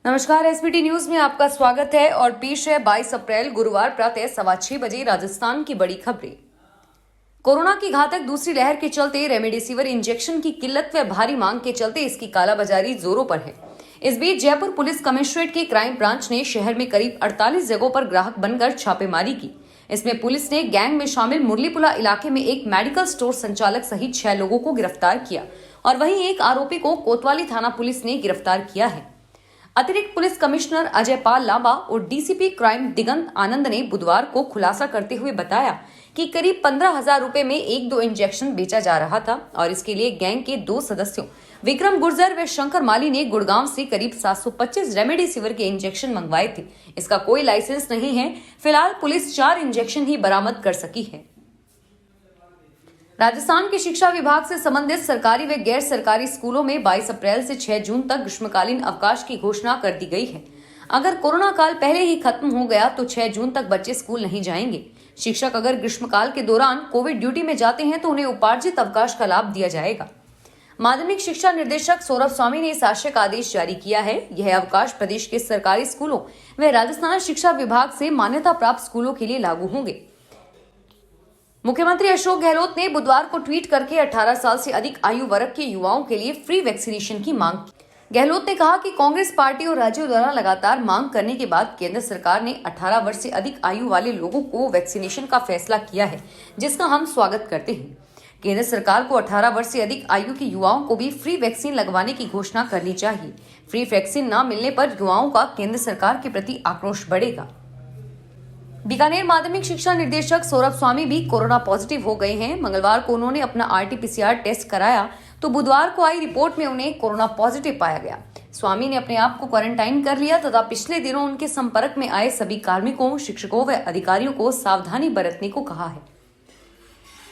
नमस्कार, SBT news में आपका स्वागत है और पेश है 22 अप्रैल गुरुवार प्रातः 6:15 बजे राजस्थान की बड़ी खबरें। कोरोना की घातक दूसरी लहर के चलते रेमडेसिविर इंजेक्शन की किल्लत व भारी मांग के चलते इसकी कालाबाजारी जोरों पर है। इस बीच जयपुर पुलिस कमिश्नरेट की क्राइम ब्रांच ने शहर में करीब 48 जगहों पर ग्राहक बनकर छापेमारी की। इसमें पुलिस ने गैंग में शामिल मुरलीपुला इलाके में एक मेडिकल स्टोर संचालक सहित 6 लोगों को गिरफ्तार किया और वहीं एक आरोपी को कोतवाली थाना पुलिस ने गिरफ्तार किया है। अतिरिक्त पुलिस कमिश्नर अजय पाल लांबा और डीसीपी क्राइम दिगंत आनंद ने बुधवार को खुलासा करते हुए बताया कि करीब 15,000 रुपए में 1-2 इंजेक्शन बेचा जा रहा था और इसके लिए गैंग के 2 सदस्यों विक्रम गुर्जर व शंकर माली ने गुड़गांव से करीब 725 रेमडेसिविर के इंजेक्शन मंगवाए थे। इसका कोई लाइसेंस नहीं है। फिलहाल पुलिस 4 इंजेक्शन ही बरामद कर सकी है। राजस्थान के शिक्षा विभाग से संबंधित सरकारी व गैर सरकारी स्कूलों में 22 अप्रैल से 6 जून तक ग्रीष्मकालीन अवकाश की घोषणा कर दी गई है। अगर कोरोना काल पहले ही खत्म हो गया तो 6 जून तक बच्चे स्कूल नहीं जाएंगे। शिक्षक अगर ग्रीष्मकाल के दौरान कोविड ड्यूटी में जाते हैं तो उन्हें उपार्जित अवकाश का लाभ दिया जाएगा। माध्यमिक शिक्षा निर्देशक सौरभ स्वामी ने इस आशय का आदेश जारी किया है। यह अवकाश प्रदेश के सरकारी स्कूलों व राजस्थान शिक्षा विभाग से मान्यता प्राप्त स्कूलों के लिए लागू होंगे। मुख्यमंत्री अशोक गहलोत ने बुधवार को ट्वीट करके 18 साल से अधिक आयु वर्ग के युवाओं के लिए फ्री वैक्सीनेशन की मांग की। गहलोत ने कहा कि कांग्रेस पार्टी और राज्यों द्वारा लगातार मांग करने के बाद केंद्र सरकार ने 18 वर्ष से अधिक आयु वाले लोगों को वैक्सीनेशन का फैसला किया है, जिसका हम स्वागत करते हैं। केंद्र सरकार को 18 वर्ष से अधिक आयु के युवाओं को भी फ्री वैक्सीन लगवाने की घोषणा करनी चाहिए। फ्री वैक्सीन न मिलने पर युवाओं का केंद्र सरकार के प्रति आक्रोश बढ़ेगा। बीकानेर माध्यमिक शिक्षा निर्देशक सौरभ स्वामी भी कोरोना पॉजिटिव हो गए हैं। मंगलवार को उन्होंने अपना आरटी-पीसीआर टेस्ट कराया तो बुधवार को आई रिपोर्ट में उन्हें कोरोना पॉजिटिव पाया गया। स्वामी ने अपने आप को क्वारंटाइन कर लिया तथा पिछले दिनों उनके संपर्क में आए सभी कार्मिकों, शिक्षकों व अधिकारियों को सावधानी बरतने को कहा है।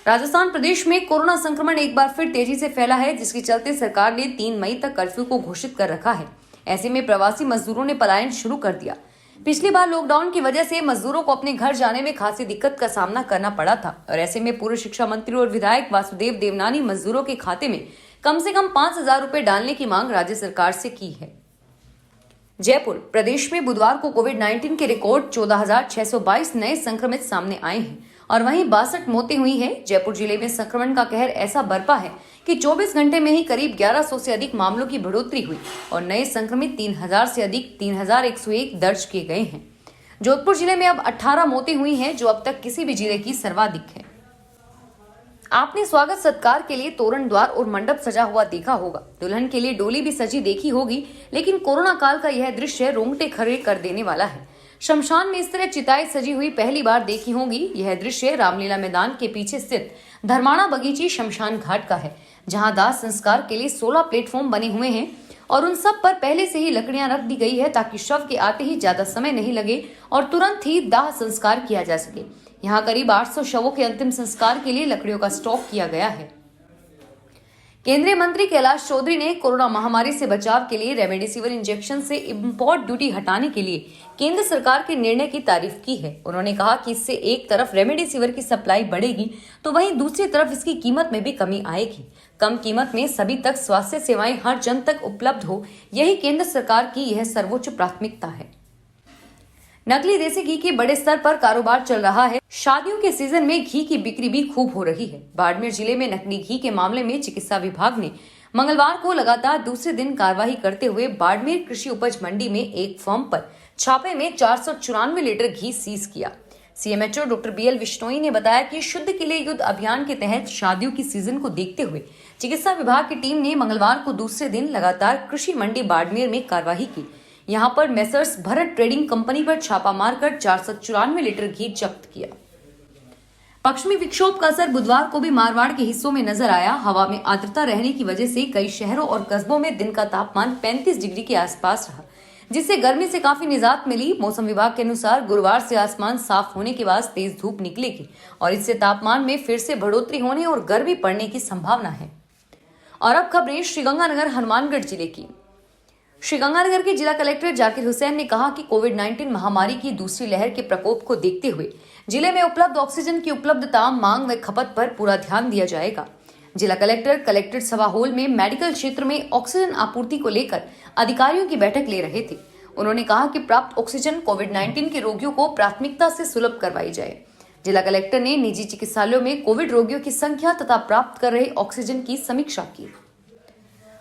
राजस्थान प्रदेश में कोरोना संक्रमण एक बार फिर तेजी से फैला है, जिसके चलते सरकार ने 3 मई तक कर्फ्यू को घोषित कर रखा है। ऐसे में प्रवासी मजदूरों ने पलायन शुरू कर दिया। पिछली बार लॉकडाउन की वजह से मजदूरों को अपने घर जाने में खासी दिक्कत का सामना करना पड़ा था और ऐसे में पूर्व शिक्षा मंत्री और विधायक वासुदेव देवनानी मजदूरों के खाते में कम से कम 5,000 रुपए डालने की मांग राज्य सरकार से की है। जयपुर प्रदेश में बुधवार को कोविड-19 के रिकॉर्ड 14,622 नए संक्रमित सामने आए हैं और वहीं 62 मौतें हुई है। जयपुर जिले में संक्रमण का कहर ऐसा बरपा है कि 24 घंटे में ही करीब 1100 से अधिक मामलों की बढ़ोतरी हुई और नए संक्रमित 3,000 से अधिक 3,101 दर्ज किए गए हैं। जोधपुर जिले में अब 18 मौतें हुई हैं, जो अब तक किसी भी जिले की सर्वाधिक है। आपने स्वागत सत्कार के लिए तोरण द्वार और मंडप सजा हुआ देखा होगा। दुल्हन के लिए डोली भी सजी देखी होगी, लेकिन कोरोना काल का यह दृश्य रोंगटे खड़े कर देने वाला है। शमशान में इस तरह चिताएं सजी हुई पहली बार देखी होंगी। यह दृश्य रामलीला मैदान के पीछे स्थित धर्माणा बगीची शमशान घाट का है, जहां दाह संस्कार के लिए 16 प्लेटफॉर्म बने हुए हैं और उन सब पर पहले से ही लकड़ियां रख दी गई है ताकि शव के आते ही ज्यादा समय नहीं लगे और तुरंत ही दाह संस्कार किया जा सके। यहाँ करीब 800 शवों के अंतिम संस्कार के लिए लकड़ियों का स्टॉक किया गया है। केंद्रीय मंत्री कैलाश चौधरी ने कोरोना महामारी से बचाव के लिए रेमडेसिविर इंजेक्शन से इंपोर्ट ड्यूटी हटाने के लिए केंद्र सरकार के निर्णय की तारीफ की है। उन्होंने कहा कि इससे एक तरफ रेमडेसिविर की सप्लाई बढ़ेगी तो वहीं दूसरी तरफ इसकी कीमत में भी कमी आएगी। कम कीमत में सभी तक स्वास्थ्य सेवाएं हर जन तक उपलब्ध हो, यही केंद्र सरकार की यह सर्वोच्च प्राथमिकता है। नकली देसी घी के बड़े स्तर पर कारोबार चल रहा है। शादियों के सीजन में घी की बिक्री भी खूब हो रही है। बाड़मेर जिले में नकली घी के मामले में चिकित्सा विभाग ने मंगलवार को लगातार दूसरे दिन कार्रवाई करते हुए बाड़मेर कृषि उपज मंडी में एक फर्म पर छापे में 494 लीटर घी सीज किया। सीएमएचओ डॉक्टर बीएल विश्नोई ने बताया कि शुद्ध के लिए युद्ध अभियान के तहत शादियों की सीजन को देखते हुए चिकित्सा विभाग की टीम ने मंगलवार को दूसरे दिन लगातार कृषि मंडी बाड़मेर में कार्रवाई की। यहाँ पर मेसर्स भरत ट्रेडिंग कंपनी पर छापा मारकर 494 लीटर घी जब्त किया। पश्चिमी विक्षोभ का असर बुधवार को भी मारवाड़ के हिस्सों में नजर आया। हवा में आर्द्रता रहने की वजह से कई शहरों और कस्बों में दिन का तापमान 35 डिग्री के आसपास रहा, जिससे गर्मी से काफी निजात मिली। मौसम विभाग के अनुसार गुरुवार से आसमान साफ होने के बाद तेज धूप निकलेगी और इससे तापमान में फिर से बढ़ोतरी होने और गर्मी पड़ने की संभावना है। और अब खबरें श्रीगंगानगर हनुमानगढ़ जिले की। श्रीगंगानगर के जिला कलेक्टर जाकिर हुसैन ने कहा कि कोविड-19 महामारी की दूसरी लहर के प्रकोप को देखते हुए जिले में उपलब्ध ऑक्सीजन की उपलब्धता, मांग व खपत पर पूरा ध्यान दिया जाएगा। जिला कलेक्टर कलेक्ट्रेट सभा हॉल में मेडिकल क्षेत्र में ऑक्सीजन आपूर्ति को लेकर अधिकारियों की बैठक ले रहे थे। उन्होंने कहा कि प्राप्त ऑक्सीजन कोविड-19 के रोगियों को प्राथमिकता से सुलभ करवाई जाए। जिला कलेक्टर ने निजी चिकित्सालयों में कोविड रोगियों की संख्या तथा प्राप्त कर रहे ऑक्सीजन की समीक्षा की।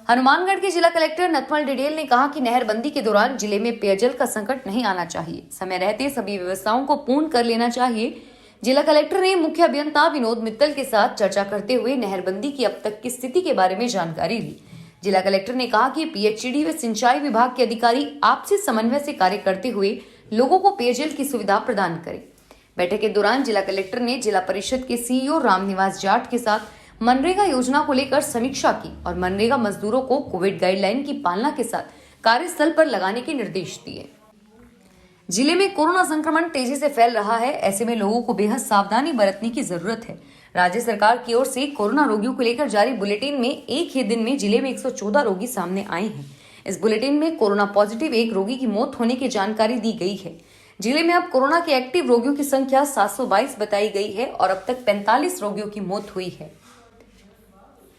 हनुमानगढ़ के जिला कलेक्टर नथमल डिडेल ने कहा कि नहरबंदी के दौरान जिले में पेयजल का संकट नहीं आना चाहिए, समय रहते सभी व्यवस्थाओं को पूर्ण कर लेना चाहिए। जिला कलेक्टर ने मुख्य अभियंता विनोद मित्तल के साथ चर्चा करते हुए नहरबंदी की अब तक की स्थिति के बारे में जानकारी ली। जिला कलेक्टर ने कहा कि पीएचईडी व सिंचाई विभाग के अधिकारी आपसी समन्वय से कार्य करते हुए लोगों को पेयजल की सुविधा प्रदान करें। बैठक के दौरान जिला कलेक्टर ने जिला परिषद के सीईओ रामनिवास जाट के साथ मनरेगा योजना को लेकर समीक्षा की और मनरेगा मजदूरों को कोविड गाइडलाइन की पालना के साथ कार्यस्थल पर लगाने के निर्देश दिए। जिले में कोरोना संक्रमण तेजी से फैल रहा है, ऐसे में लोगों को बेहद सावधानी बरतने की जरूरत है। राज्य सरकार की ओर से कोरोना रोगियों को लेकर जारी बुलेटिन में एक ही दिन में जिले में 114 रोगी सामने आए हैं। इस बुलेटिन में कोरोना पॉजिटिव एक रोगी की मौत होने की जानकारी दी गई है। जिले में अब कोरोना के एक्टिव रोगियों की संख्या 722 बताई गई है और अब तक 45 रोगियों की मौत हुई है।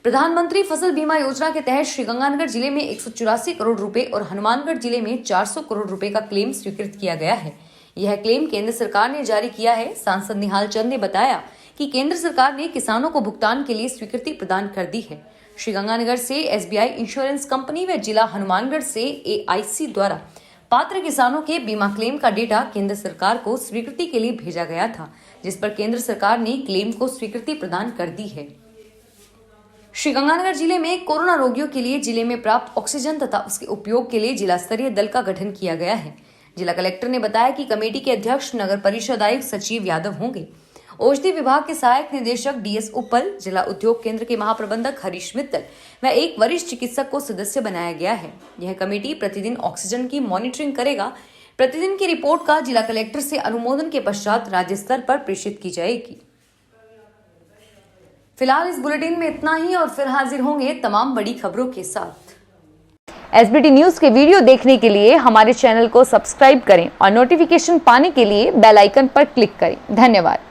प्रधानमंत्री फसल बीमा योजना के तहत श्रीगंगानगर जिले में 184 करोड़ रुपए और हनुमानगढ़ जिले में 400 करोड़ रुपए का क्लेम स्वीकृत किया गया है। यह क्लेम केंद्र सरकार ने जारी किया है। सांसद निहाल चंद ने बताया कि केंद्र सरकार ने किसानों को भुगतान के लिए स्वीकृति प्रदान कर दी है। श्रीगंगानगर से एसबीआई इंश्योरेंस कंपनी व जिला हनुमानगढ़ से एआईसी द्वारा पात्र किसानों के बीमा क्लेम का डेटा केंद्र सरकार को स्वीकृति के लिए भेजा गया था, जिस पर केंद्र सरकार ने क्लेम को स्वीकृति प्रदान कर दी है। श्रीगंगानगर जिले में कोरोना रोगियों के लिए जिले में प्राप्त ऑक्सीजन तथा उसके उपयोग के लिए जिला स्तरीय दल का गठन किया गया है। जिला कलेक्टर ने बताया कि कमेटी के अध्यक्ष नगर परिषद आयुक्त सचिव यादव होंगे। औषधि विभाग के सहायक निदेशक डीएस उपल, जिला उद्योग केंद्र के महाप्रबंधक हरीश मित्तल व एक वरिष्ठ चिकित्सक को सदस्य बनाया गया है। यह कमेटी प्रतिदिन ऑक्सीजन की मॉनिटरिंग करेगा। प्रतिदिन की रिपोर्ट का जिला कलेक्टर से अनुमोदन के पश्चात राज्य स्तर पर प्रेषित की जाएगी। फिलहाल इस बुलेटिन में इतना ही और फिर हाजिर होंगे तमाम बड़ी खबरों के साथ। एसबीटी न्यूज के वीडियो देखने के लिए हमारे चैनल को सब्सक्राइब करें और नोटिफिकेशन पाने के लिए बेल आइकन पर क्लिक करें। धन्यवाद।